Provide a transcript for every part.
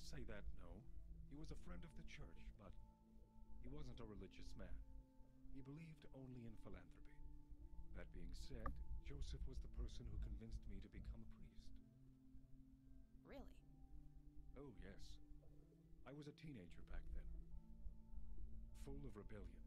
say that, no. He was a friend of the church, but he wasn't a religious man. He believed only in philanthropy. That being said, Joseph was the person who convinced me to become a priest. Really? Oh, yes. I was a teenager back then, full of rebellion,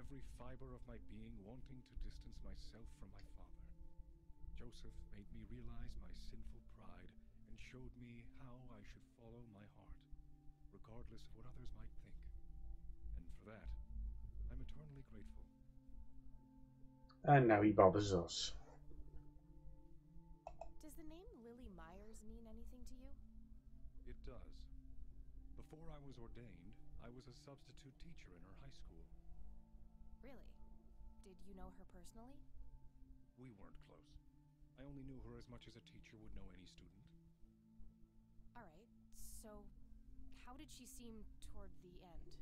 every fiber of my being wanting to distance myself from my father. Joseph made me realize my sinful pride and showed me how I should follow my heart, regardless of what others might think. And for that, I'm eternally grateful. And now he bothers us. Does the name Lily Myers mean anything to you? It does. Before I was ordained, I was a substitute teacher in her high school. Really? Did you know her personally? We weren't close. I only knew her as much as a teacher would know any student. Alright, so how did she seem toward the end?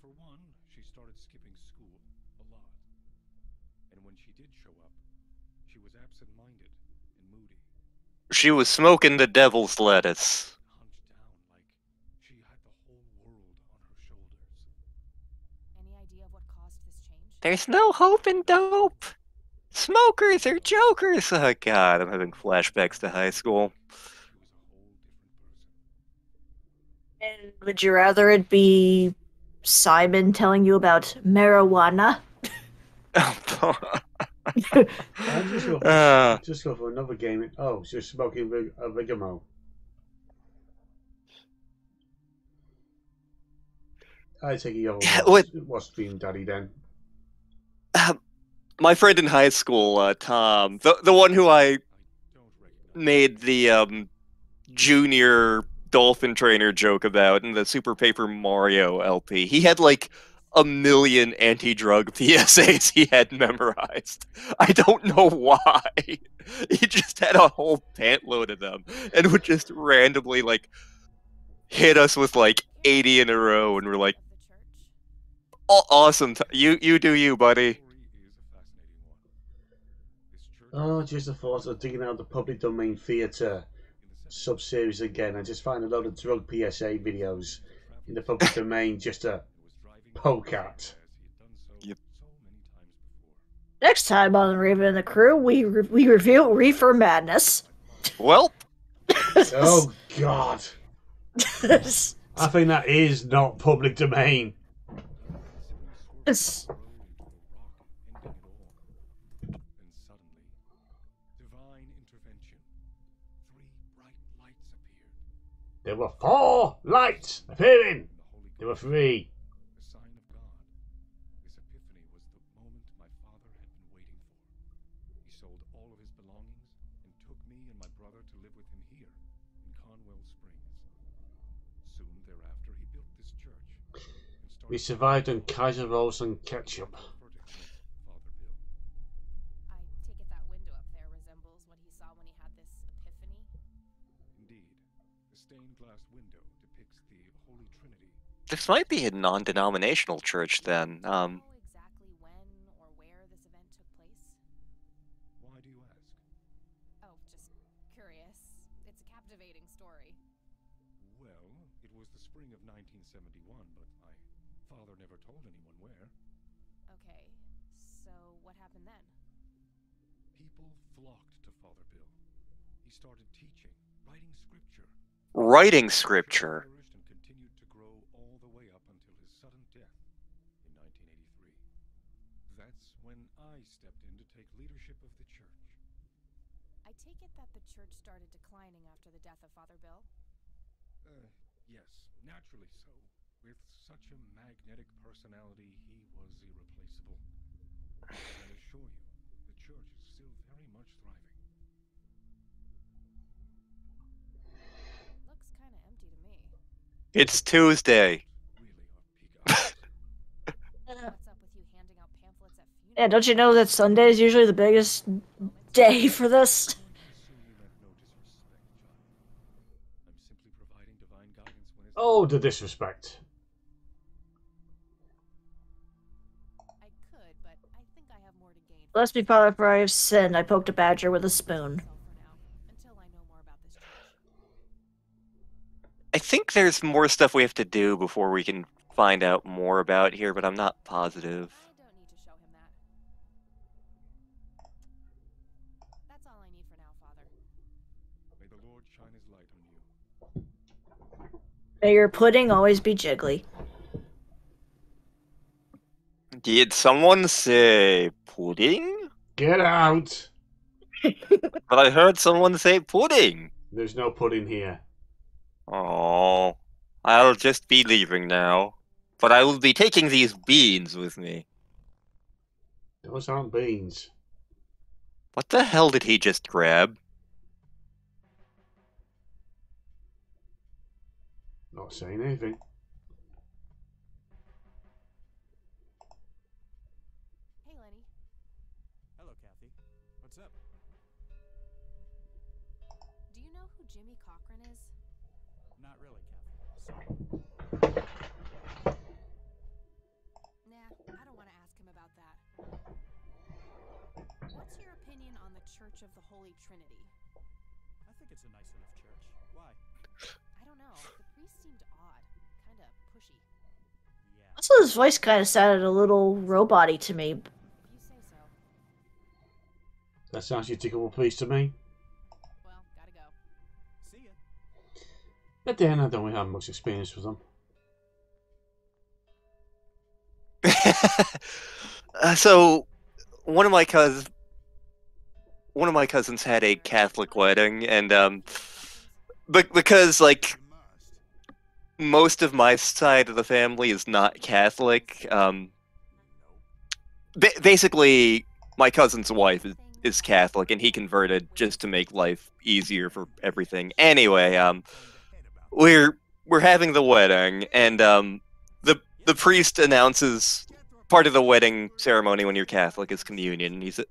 For one, she started skipping school a lot. And when she did show up, she was absent-minded and moody. She was smoking the devil's lettuce. Hunched down like she had the whole world on her shoulders. Any idea of what caused this change? There's no hope in dope. Smokers are jokers. Oh god, I'm having flashbacks to high school. She was a whole different person. And would you rather it be Simon telling you about marijuana? Just go for another game. Oh, just smoking a Rigamo. I take it you what's Dream Daddy then? My friend in high school, Tom, the one who I made the junior dolphin trainer joke about in the Super Paper Mario LP. He had like 1 million anti-drug PSAs he had memorized. I don't know why. He just had a whole pant load of them and would just randomly like hit us with like 80 in a row, and we're like, awesome. You do you, buddy. Oh, just the thought of digging out the public domain theatre sub-series again. I just find a load of drug PSA videos in the public domain just to poke at. Yep. Next time on Raven and the Crew, we review Reefer Madness. Well. Oh, God. I think that is not public domain. There were 4 lights appearing. There were 3. The sign of God. This epiphany was the moment my father had been waiting for. He sold all of his belongings and took me and my brother to live with him here in Conwell Springs. Soon thereafter, he built this church. We survived on Kaiser rolls and ketchup. Father Bill. I take it that window up there resembles what he saw when he had this epiphany? Indeed. The stained glass window depicts the Holy Trinity. This might be a non-denominational church then. Do you know exactly when or where this event took place? Why do you ask? Oh, just curious. It's a captivating story. Well, it was the spring of 1971, but my father never told anyone where. Okay, so what happened then? People flocked to Father Bill. He started teaching, writing scripture. Writing scripture. Flourished and continued to grow all the way up until his sudden death in 1983. That's when I stepped in to take leadership of the church. I take it that the church started declining after the death of Father Bill? Yes, naturally so. With such a magnetic personality, he was irreplaceable. I assure you, the church is still very much thriving. Looks kinda empty to me. It's Tuesday. Really off peak hours. What's up with you handing out pamphlets at funerals? Yeah, don't you know that Sunday is usually the biggest day for this? Oh, the disrespect. I could, but I think I have more to gain. Bless me, Father, for I have sinned. I poked a badger with a spoon. Until I know more about this church. I think there's more stuff we have to do before we can find out more about here, but I'm not positive. I don't need to show him that. That's all I need for now, Father. May the Lord shine his light on you. May your pudding always be jiggly. Did someone say pudding? Get out! But I heard someone say pudding. There's no pudding here. Oh, I'll just be leaving now. But I will be taking these beans with me. Those aren't beans. What the hell did he just grab? Not saying anything. Hey, Lenny. Hello, Kathy. What's up? Do you know who Jimmy Cochran is? Not really, Kathy. Sorry. Nah, I don't want to ask him about that. What's your opinion on the Church of the Holy Trinity? I think it's a nice enough church. Why? I don't know. The priest seemed odd. Kind of pushy. Yeah. Also, his voice kind of sounded a little robot-y to me. If you say so. That sounds your typical priest to me. Well, gotta go. See ya. But then I don't really have much experience with them. So, one of my cousins had a Catholic wedding, and because like You must. most of my side of the family is not Catholic, Nope. basically my cousin's wife is Catholic, and he converted just to make life easier for everything. Anyway, we're having the wedding, and the priest announces part of the wedding ceremony when you're Catholic is communion. And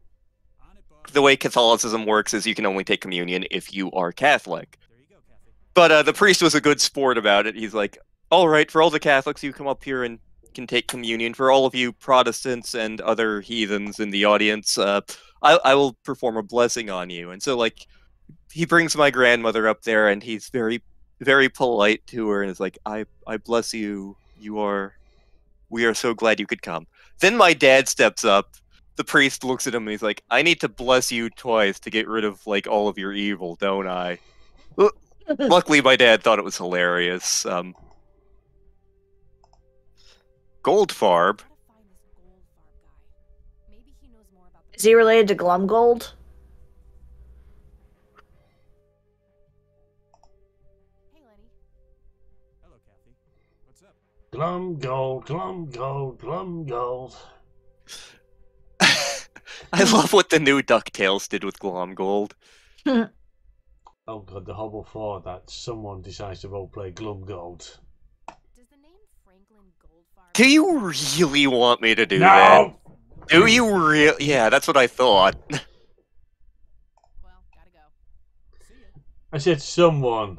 the way Catholicism works is you can only take communion if you are Catholic. There you go, Kathy. But the priest was a good sport about it. He's like, all right, for all the Catholics, you come up here and can take communion. For all of you Protestants and other heathens in the audience, I will perform a blessing on you. And so, like, he brings my grandmother up there, and he's very, very polite to her, and is like, I bless you. We are so glad you could come. Then my dad steps up. The priest looks at him, and he's like, I need to bless you twice to get rid of, like, all of your evil, don't I? Luckily, my dad thought it was hilarious. Goldfarb. Gotta find this Goldfarb guy. Maybe he knows more about the Is he related to Glumgold? Hey, Lenny. Hello, Kathy. What's up? Glum gold, glum gold, glum gold. I love what the new DuckTales did with Glomgold. Oh god, the horrible thought that someone decides to roleplay glum gold. Does the name Franklin Goldfarb... Do you really want me to do No! that? Do you really? Yeah, that's what I thought. Well, gotta go. See ya. I said someone.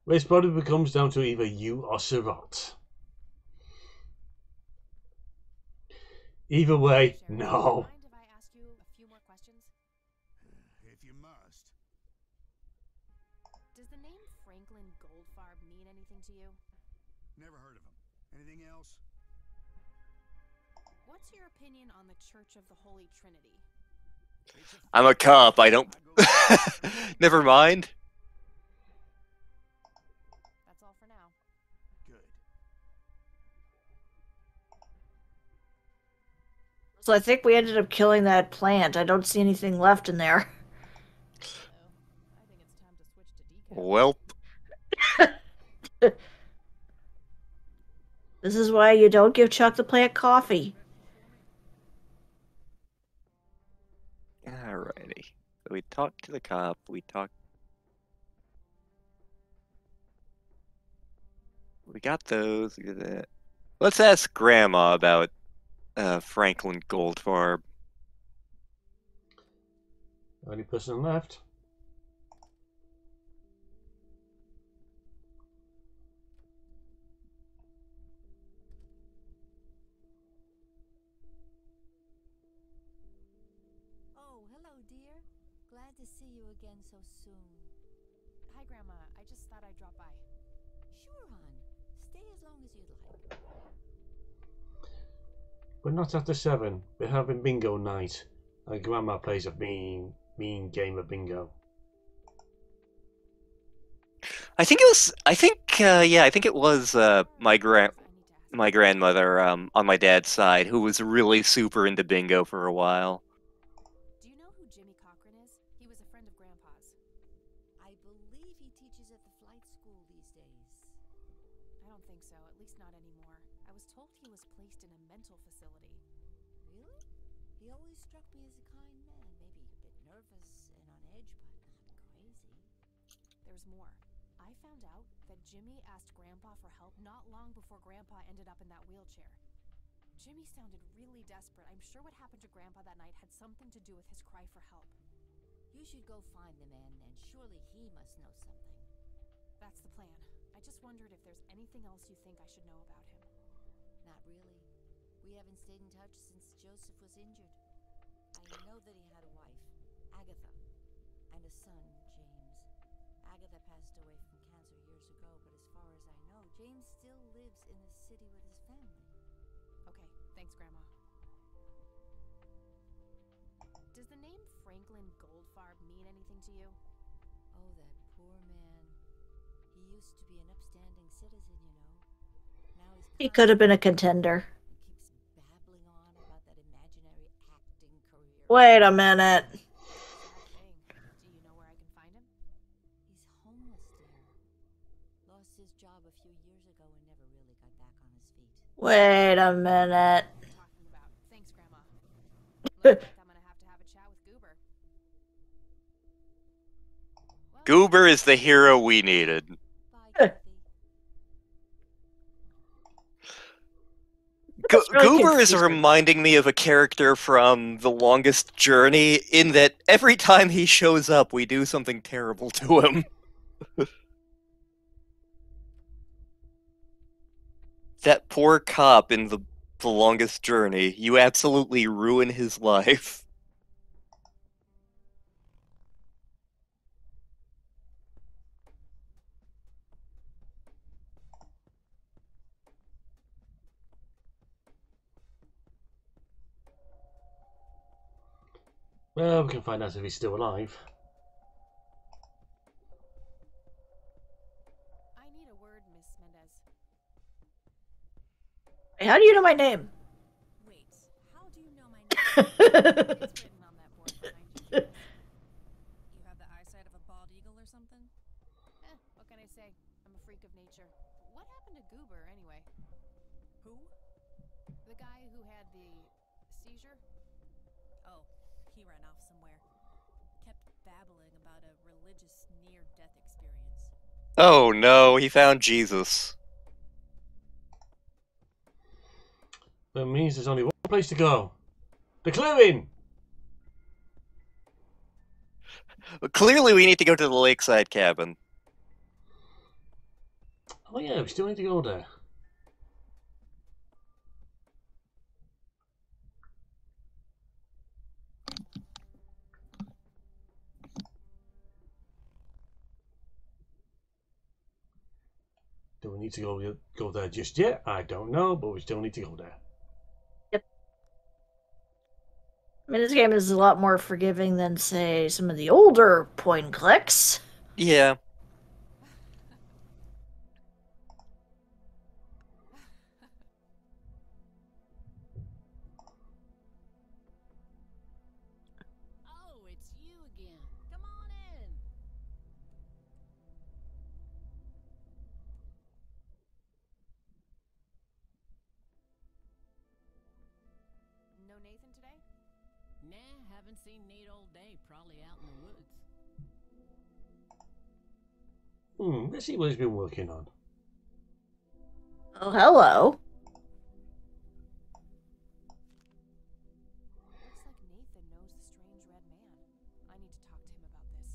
This probably comes down to either you or Surratt. Either way, Sheriff, no. mind if I ask you a few more questions? If you must. Does the name Franklin Goldfarb mean anything to you? Never heard of him. Anything else? What's your opinion on the Church of the Holy Trinity? I'm a cop. I don't. Never mind. That's all for now. Good. So I think we ended up killing that plant. I don't see anything left in there. I think it's time to switch to decaf. Welp. This is why you don't give Chuck the plant coffee. Alrighty. So we talked to the cop. We got those. We did that. Let's ask Grandma about Franklin Goldfarb. Only person left. Oh, hello, dear. Glad to see you again so soon. Hi, Grandma. I just thought I'd drop by. Sure, hon. Stay as long as you'd like. But not after 7. We're having bingo night. And Grandma plays a mean game of bingo. I think it was. I think it was my grandmother on my dad's side who was really super into bingo for a while. Do you know who Jimmy Cochran is? He was a friend of Grandpa's. I believe he teaches at the flight school these days. I don't think so, at least not anymore. I was told he was placed in a mental facility. Really? He always struck me as a kind man. Maybe a bit nervous and on edge, but not crazy. There's more. I found out that Jimmy asked Grandpa for help not long before Grandpa ended up in that wheelchair. Jimmy sounded really desperate. I'm sure what happened to Grandpa that night had something to do with his cry for help. You should go find the man, and surely he must know something. That's the plan. I just wondered if there's anything else you think I should know about him. Not really. We haven't stayed in touch since Joseph was injured. I know that he had a wife, Agatha, and a son, James. Agatha passed away from cancer years ago, but as far as I know, James still lives in the city with his family. Okay, thanks, Grandma. Does the name Franklin Goldfarb mean anything to you? Oh, that poor man. He used to be an upstanding citizen, you know. Now He he's could have been a contender. He keeps babbling on about that imaginary acting career. Wait a minute. Sad thing. Do you know where I can find him? He's homeless, dear. Lost his job a few years ago and never really got back on his feet. Wait a minute. What are you talking about? Thanks, Grandma. Looks like I'm gonna have to have a chat with Goober. Well, Goober is the hero we needed. Bye, Kathy. That's really Goober is confusing. reminding me of a character from The Longest Journey, in that every time he shows up, we do something terrible to him. That poor cop in the Longest Journey, you absolutely ruin his life. Well, we can find out if he's still alive. I need a word, Miss Mendez. Hey, how do you know my name? Wait, how do you know my name? It's written on that board behind you. You have the eyesight of a bald eagle or something? What can I say? I'm a freak of nature. What happened to Goober, anyway? Who? The guy who had the seizure? Oh, he ran off somewhere. Kept babbling about a religious near-death experience. Oh no, he found Jesus. That means there's only one place to go. The clearing! Clearly we need to go to the lakeside cabin. Oh yeah, we still need to go there. Do we need to go there just yet? I don't know, but we still need to go there. I mean, this game is a lot more forgiving than, say, some of the older point and clicks. Yeah. Oh, it's you again. Come on in. No Nathan today? Nah, haven't seen Nate all day. Probably out in the woods. Let's see what he's been working on. Oh, hello. Looks like Nathan knows the strange red man. I need to talk to him about this.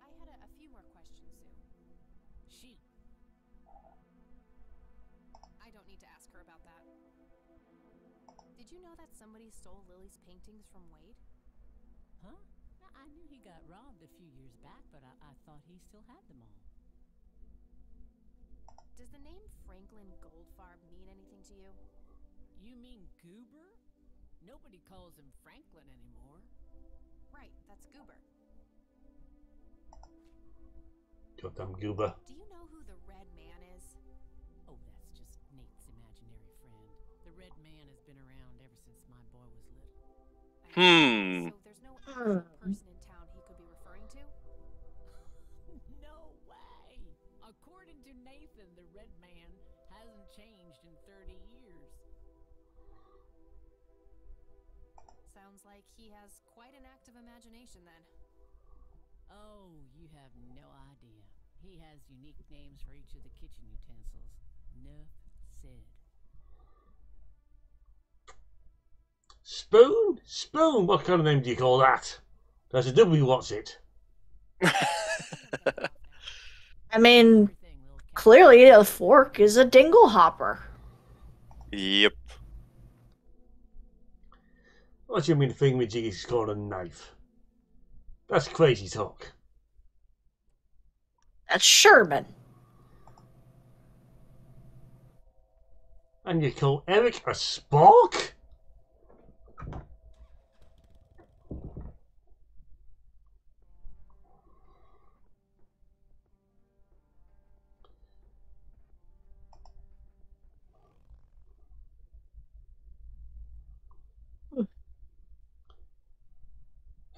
I had a few more questions, Sue. Shoot. I don't need to ask her about that. Did you know that somebody stole Lily's paintings from Wade? Huh? I knew he got robbed a few years back, but I thought he still had them all. Does the name Franklin Goldfarb mean anything to you? You mean Goober? Nobody calls him Franklin anymore. Right, that's Goober. Goddamn Goober. Do you know who the Red Man is? Oh, that's just Nate's imaginary friend. The Red Man has been around ever since my boy was little. So there's no actual person in town he could be referring to? No way! According to Nathan, the Red Man hasn't changed in 30 years. Sounds like he has quite an active imagination then. Oh, you have no idea. He has unique names for each of the kitchen utensils. Nuff said. Spoon? Spoon? What kind of name do you call that? There's a W, what's it? I mean, clearly a fork is a dingle hopper. Yep. What do you mean the thing with jig is called a knife? That's crazy talk. That's Sherman. And you call Eric a spork?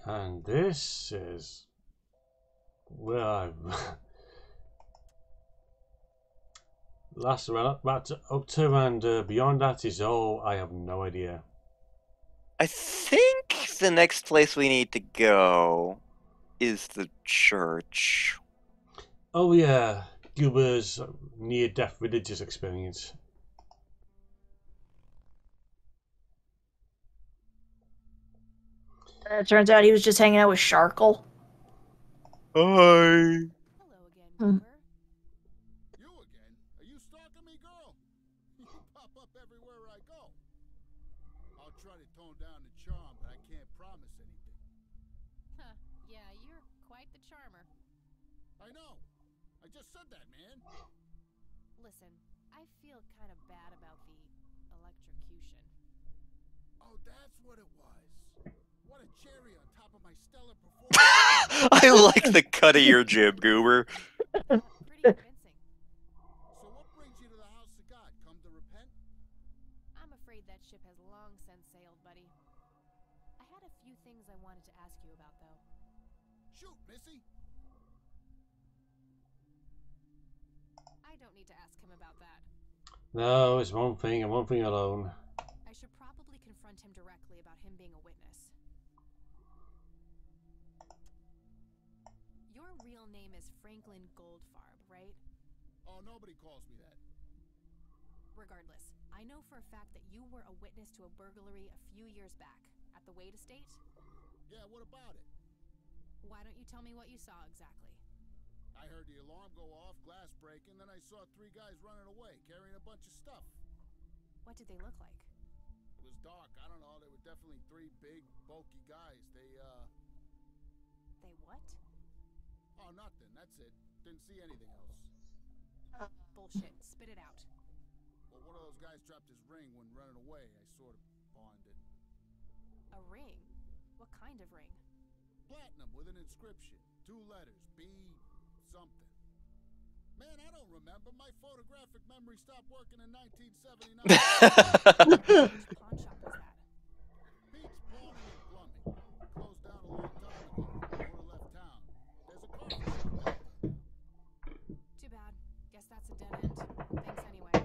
And this is where I last around back up to and beyond that is all. I have no idea. I think the next place we need to go is the church. Oh yeah, Goober's near-death religious experience. It turns out he was just hanging out with Sharkle. Hi. Hello again, Hmm. Goober. You again? Are you stalking me, girl? You pop up everywhere I go. I'll try to tone down the charm, but I can't promise anything. Huh, yeah, you're quite the charmer. I know. I just said that, man. Listen, I feel kind of bad about the electrocution. Oh, that's what it was. What a cherry on top of my stellar performance. I like the cut of your jib, Goober. Pretty convincing. So what brings you to the house of God? Come to repent? I'm afraid that ship has long since sailed, buddy. I had a few things I wanted to ask you about, though. Shoot, Missy. I don't need to ask him about that. No, it's one thing and one thing alone. I should probably confront him directly about him being a witness. Your real name is Franklin Goldfarb, right? Oh, nobody calls me that. Regardless, I know for a fact that you were a witness to a burglary a few years back at the Wade estate. Yeah, what about it? Why don't you tell me what you saw exactly? I heard the alarm go off, glass breaking, then I saw 3 guys running away, carrying a bunch of stuff. What did they look like? It was dark, I don't know, they were definitely 3 big, bulky guys. They what? oh, nothing, that's it. Didn't see anything else. Bullshit. Spit it out. Well, one of those guys dropped his ring when running away. I sort of pawned it. A ring? What kind of ring? Platinum with an inscription. 2 letters, B something. Man, I don't remember. My photographic memory stopped working in 1979. Which pawn shop was that? Pete's Pawning and Plumbing. Closed down a long time ago. Owner left town. There's a coffee shop down there. Too bad. Guess that's a dead end. Thanks anyway.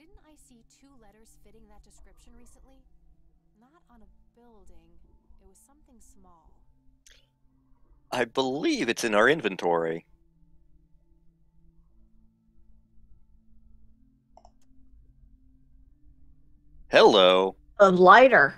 Didn't I see 2 letters fitting that description recently? Not on a building. It was something small. I believe it's in our inventory. Hello. A lighter.